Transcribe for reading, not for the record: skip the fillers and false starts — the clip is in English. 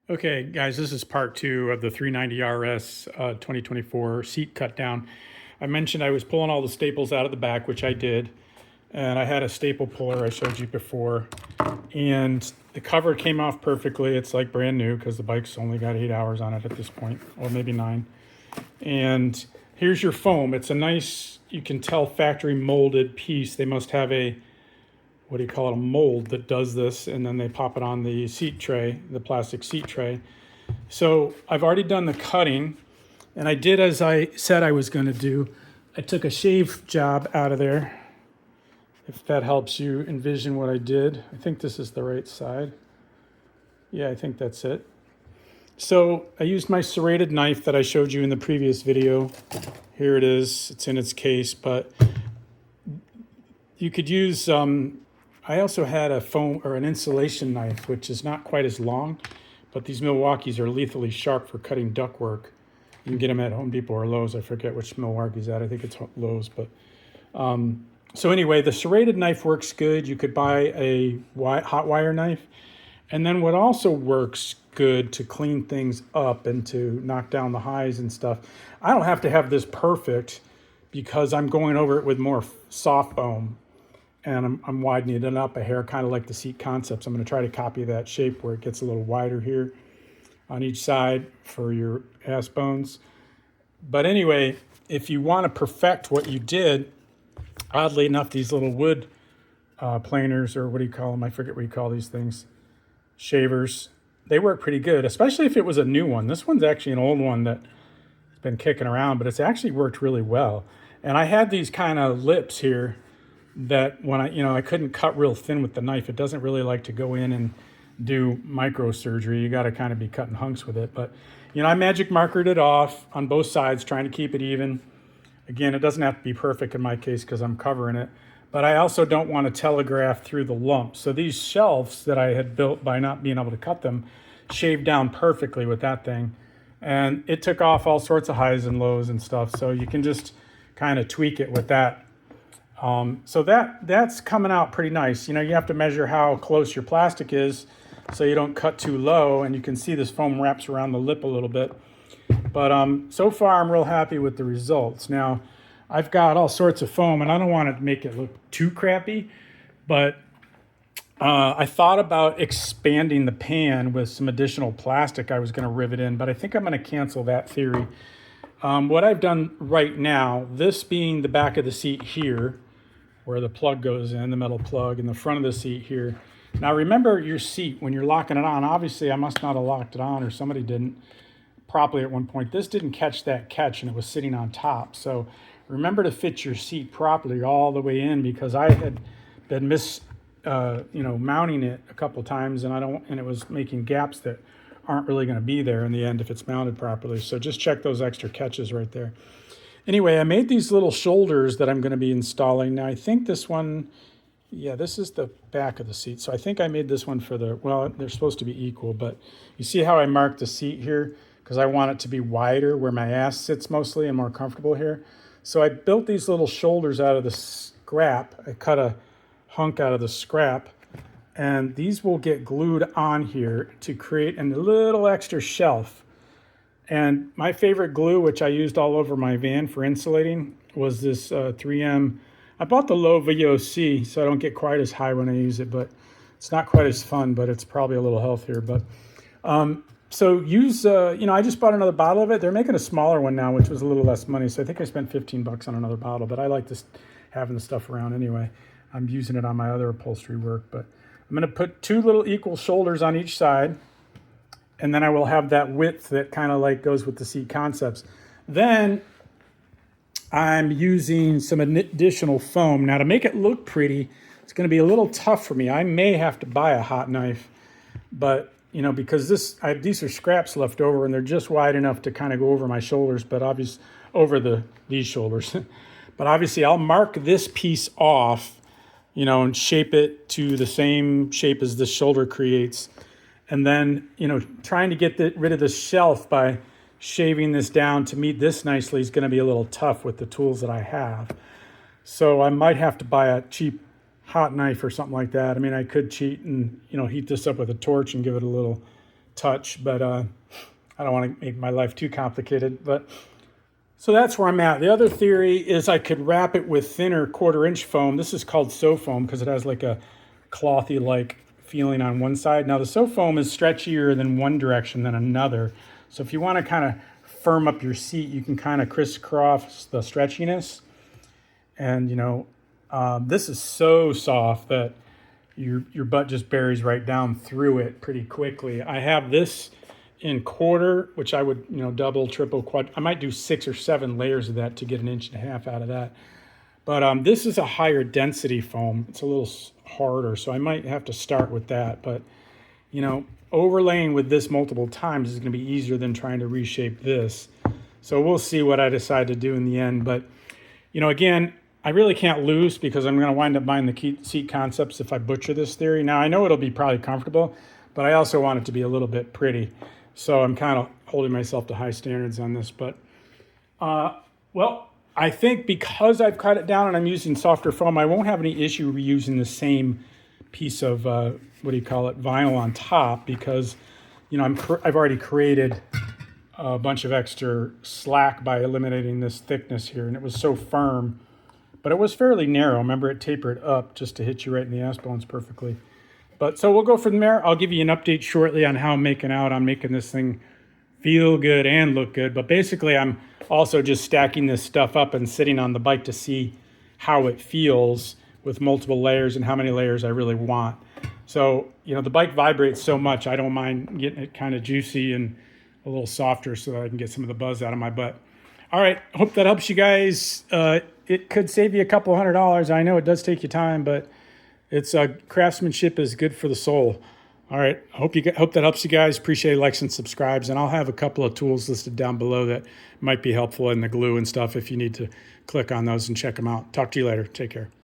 Okay, guys, this is part two of the 390 RS 2024 seat cut down. I mentioned I was pulling all the staples out of the back, which I did, and I had a staple puller I showed you before, and the cover came off perfectly. It's like brand new because the bike's only got 8 hours on it at this point, or maybe 9. And here's your foam. It's a nice, you can tell, factory molded piece. They must have a, what do you call it, a mold that does this, and then they pop it on the seat tray, the plastic seat tray. So I've already done the cutting, and I did as I said I was going to do. I took a shave job out of there, if that helps you envision what I did. I think this is the right side. Yeah, I think that's it. So I used my serrated knife that I showed you in the previous video. Here it is. It's in its case, but you could use, I also had a foam or an insulation knife, which is not quite as long, but these Milwaukee's are lethally sharp for cutting ductwork. You can get them at Home Depot or Lowe's. I forget which Milwaukee's at. I think it's Lowe's, but so anyway, the serrated knife works good. You could buy a hot wire knife. And then what also works good to clean things up and to knock down the highs and stuff, I don't have to have this perfect because I'm going over it with more soft foam, and I'm widening it up a hair, kind of like the seat concepts. I'm going to try to copy that shape where it gets a little wider here on each side for your ass bones. But anyway, if you want to perfect what you did, oddly enough, these little wood planers, or what do you call them? I forget what you call these things. Shavers, they work pretty good, especially if it was a new one. This one's actually an old one that's been kicking around, but it's actually worked really well. And I had these kind of lips here that when I couldn't cut real thin with the knife. It doesn't really like to go in and do microsurgery. You got to kind of be cutting hunks with it. But, I magic markered it off on both sides, trying to keep it even. Again, it doesn't have to be perfect in my case because I'm covering it. But I also don't want to telegraph through the lumps. So these shelves that I had built by not being able to cut them shaved down perfectly with that thing. And it took off all sorts of highs and lows and stuff. So you can just kind of tweak it with that. So that's coming out pretty nice. You have to measure how close your plastic is so you don't cut too low. And you can see this foam wraps around the lip a little bit. But so far, I'm real happy with the results. Now, I've got all sorts of foam, and I don't want to make it look too crappy, but I thought about expanding the pan with some additional plastic I was going to rivet in, but I think I'm going to cancel that theory. What I've done right now, this being the back of the seat here, where the plug goes in, the metal plug, and the front of the seat here. Now, remember your seat when you're locking it on. Obviously, I must not have locked it on, or somebody didn't properly at one point. This didn't catch that catch, and it was sitting on top. So remember to fit your seat properly all the way in, because I had been mounting it a couple times, and it was making gaps that aren't really going to be there in the end if it's mounted properly. So just check those extra catches right there. Anyway, I made these little shoulders that I'm going to be installing. Now, I think this one, this is the back of the seat. So I think I made this one for they're supposed to be equal, but you see how I marked the seat here? Because I want it to be wider where my ass sits mostly and more comfortable here. So I built these little shoulders out of the scrap. I cut a hunk out of the scrap, and these will get glued on here to create a little extra shelf. And my favorite glue, which I used all over my van for insulating, was this 3M. I bought the low VOC, so I don't get quite as high when I use it, but it's not quite as fun, but it's probably a little healthier. But so use, I just bought another bottle of it. They're making a smaller one now, which was a little less money. So I think I spent $15 on another bottle, but I like this having the stuff around anyway. I'm using it on my other upholstery work, but I'm going to put 2 little equal shoulders on each side. And then I will have that width that kind of like goes with the seat concepts. Then I'm using some additional foam. Now to make it look pretty, it's going to be a little tough for me. I may have to buy a hot knife, but because these are scraps left over, and they're just wide enough to kind of go over my shoulders, but obviously over these shoulders. But obviously I'll mark this piece off, and shape it to the same shape as this shoulder creates. And then, trying to get rid of the shelf by shaving this down to meet this nicely is going to be a little tough with the tools that I have. So I might have to buy a cheap hot knife or something like that. I mean, I could cheat and, heat this up with a torch and give it a little touch, but I don't want to make my life too complicated. But so that's where I'm at. The other theory is I could wrap it with thinner 1/4 inch foam. This is called So foam because it has like a clothy like feeling on one side. Now the So foam is stretchier than one direction than another. So if you want to kind of firm up your seat, you can kind of crisscross the stretchiness. And this is so soft that your butt just buries right down through it pretty quickly. I have this in 1/4, which I would double, triple, quad. I might do 6 or 7 layers of that to get 1.5 inches out of that. But this is a higher density foam. It's a little harder, so I might have to start with that. But overlaying with this multiple times is going to be easier than trying to reshape this. So we'll see what I decide to do in the end. But again, I really can't lose because I'm going to wind up buying the seat concepts if I butcher this theory. Now, I know it'll be probably comfortable, but I also want it to be a little bit pretty. So I'm kind of holding myself to high standards on this. But, well, I think because I've cut it down and I'm using softer foam, I won't have any issue reusing the same piece of, vinyl on top because, I've already created a bunch of extra slack by eliminating this thickness here. And it was so firm. But it was fairly narrow. Remember, it tapered up just to hit you right in the ass bones perfectly. But so we'll go from there. I'll give you an update shortly on how I'm making out. I'm making this thing feel good and look good. But basically, I'm also just stacking this stuff up and sitting on the bike to see how it feels with multiple layers and how many layers I really want. So, the bike vibrates so much, I don't mind getting it kind of juicy and a little softer so that I can get some of the buzz out of my butt. All right, hope that helps you guys. It could save you a couple $100. I know it does take you time, but it's craftsmanship is good for the soul. All right, hope that helps you guys. Appreciate it, likes and subscribes, and I'll have a couple of tools listed down below that might be helpful in the glue and stuff if you need to click on those and check them out. Talk to you later. Take care.